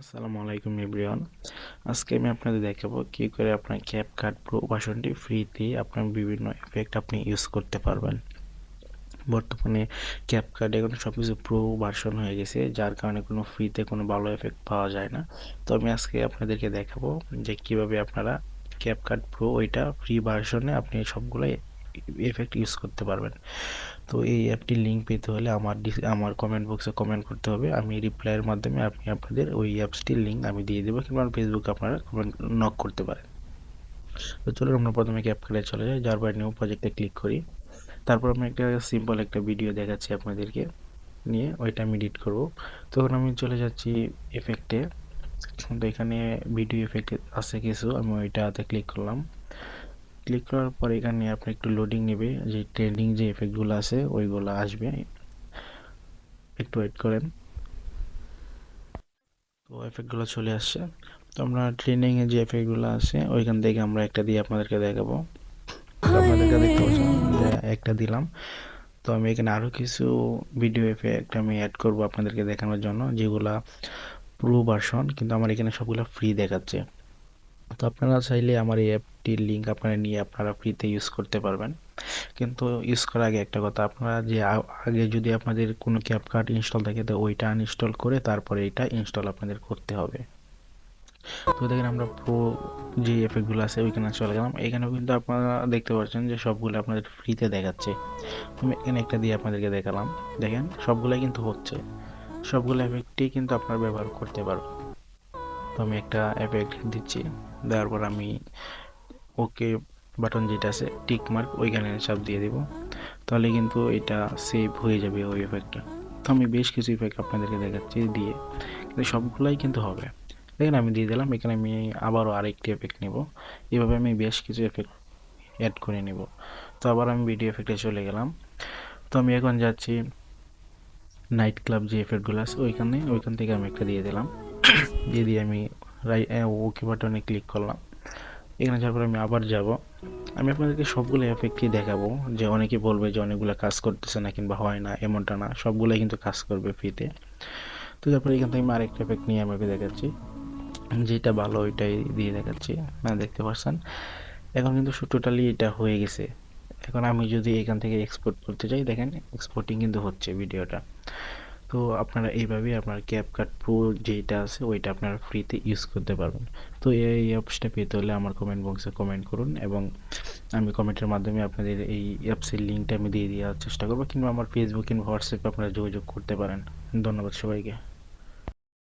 আসসালামু আলাইকুম এভরিওয়ান। আজকে আমি আপনাদের দেখাবো কি করে আপনার ক্যাপকাট প্রো ভার্সনটি ফ্রিতে আপনার বিভিন্ন এফেক্ট আপনি ইউজ করতে পারবেন। বর্তমানে ক্যাপকাট এখন সবকিছু প্রো ভার্সন হয়ে গেছে, যার কারণে কোনো ফ্রিতে কোনো ভালো এফেক্ট পাওয়া যায় না। তো আমি আজকে আপনাদেরকে দেখাবো যে কিভাবে আপনারা ক্যাপকাট প্রো ওইটা ফ্রি ভার্সনে আপনি সবগুলাই এফেক্ট ইউজ করতে পারবেন। তো এই অ্যাপটির লিঙ্ক পেতে হলে আমার কমেন্ট বক্সে কমেন্ট করতে হবে। আমি রিপ্লাইয়ের মাধ্যমে আপনি আপনাদের ওই অ্যাপসটির লিঙ্ক আমি দিয়ে দেবো, কিংবা ফেসবুকে আপনারা কমেন্ট নক করতে পারেন। তো চলুন আমরা প্রথমে ক্যাপকাটে চলে যাই, যার পর নিউ প্রজেক্টে ক্লিক করি। তারপর আমি একটা সিম্পল একটা ভিডিও দেখাচ্ছি আপনাদেরকে নিয়ে, ওইটা আমি এডিট করব। তখন আমি চলে যাচ্ছি এফেক্টে। তো এখানে ভিডিও এফেক্ট আছে কিছু, আমি ওইটাতে ক্লিক করলাম। ক্লিক করার পর এখানে আপনি একটু লোডিং নেবে, যে ট্রেন্ডিং যে এফেক্টগুলো আছে ওইগুলো আসবে, একটু ওয়েট করেন। তো এফেক্টগুলো চলে আসছে। তো আমরা ট্রেন্ডিংয়ে যে এফেক্টগুলো আছে ওইখান থেকে আমরা একটা দিয়ে আপনাদেরকে দেখাবো। আপনাদেরকে দেখতে পাচ্ছেন যে একটা দিলাম। তো আমি এখানে আরও কিছু ভিডিও এফেক্ট আমি অ্যাড করব আপনাদেরকে দেখানোর জন্য, যেগুলা প্রো ভার্সন, কিন্তু আমার এখানে সবগুলো ফ্রি দেখাচ্ছে। তো আপনারা চাইলে আমার এই অ্যাপটির লিঙ্ক আপনারা নিয়ে আপনারা ফ্রিতে ইউজ করতে পারবেন। কিন্তু ইউজ করার আগে একটা কথা, আপনারা যে আগে যদি আপনাদের কোনো ক্যাপকাট ইনস্টল থাকে তো ওইটা আনইনস্টল করে তারপরে এটা ইনস্টল আপনাদের করতে হবে। তো দেখেন আমরা প্রো যে এফেক্টগুলো আছে ওইখানে চলে গেলাম। এখানেও কিন্তু আপনারা দেখতে পাচ্ছেন যে সবগুলো আপনাদের ফ্রিতে দেখাচ্ছে। আমি এখানে একটা দিয়ে আপনাদেরকে দেখালাম, দেখেন সবগুলাই কিন্তু হচ্ছে, সবগুলো এফেক্টই কিন্তু আপনারা ব্যবহার করতে পারবেন। তো আমি একটা এফেক্ট দিচ্ছি, দেওয়ার পর আমি ওকে বাটন যেটা আছে টিক মার্ক ওইখানে চাপ দিয়ে দিব, তাহলে কিন্তু এটা সেভ হয়ে যাবে ওই এফেক্টটা। তো আমি বেশ কিছু ইফেক্ট আপনাদেরকে দেখাচ্ছি দিয়ে, কিন্তু সবগুলাই কিন্তু হবে। দেখেন আমি দিয়ে দিলাম, এখানে আমি আবারও আরেকটি এফেক্ট নেব। এভাবে আমি বেশ কিছু এফেক্ট অ্যাড করে নেব। তো আবার আমি ভিডিও এফেক্টে চলে গেলাম। তো আমি এখন যাচ্ছি নাইট ক্লাব যে এফেক্টগুলো আছে ওইখান থেকে আমি একটা দিয়ে দিলাম। দিয়ে আমি ওকে বাটনে ক্লিক করলাম। এখানে যাওয়ার পর আমি আবার যাব। আমি আপনাদেরকে সবগুলো এফেক্টই দেখাবো, যে অনেকে বলবে যে অনেকগুলো কাজ করতেছে না কিংবা হয় না, এমনটা না, সবগুলাই কিন্তু কাজ করবে ফ্রিতে। তো তারপরে এখান থেকে আমি আরেকটা এফেক্ট নিয়ে আমাকে দেখাচ্ছি, যেটা ভালো ওইটাই দিয়ে দেখাচ্ছি। মানে দেখতে পাচ্ছেন এখন কিন্তু টোটালি এটা হয়ে গেছে। এখন আমি যদি এখান থেকে এক্সপোর্ট করতে চাই, দেখেন এক্সপোর্টিং কিন্তু হচ্ছে ভিডিওটা। তো আপনারা এইভাবেই আপনার ক্যাপকাট প্রো যেটা আছে ওইটা আপনারা ফ্রিতে ইউজ করতে পারবেন। তো এই অ্যাপসটা পেতে হলে আমার কমেন্ট বক্সে কমেন্ট করুন, এবং আমি কমেন্টের মাধ্যমে আপনাদের এই অ্যাপসের লিঙ্কটা আমি দিয়ে দেওয়ার চেষ্টা করবো, কিংবা আমার ফেসবুক কিংবা হোয়াটসঅ্যাপে আপনারা যোগাযোগ করতে পারেন। ধন্যবাদ সবাইকে।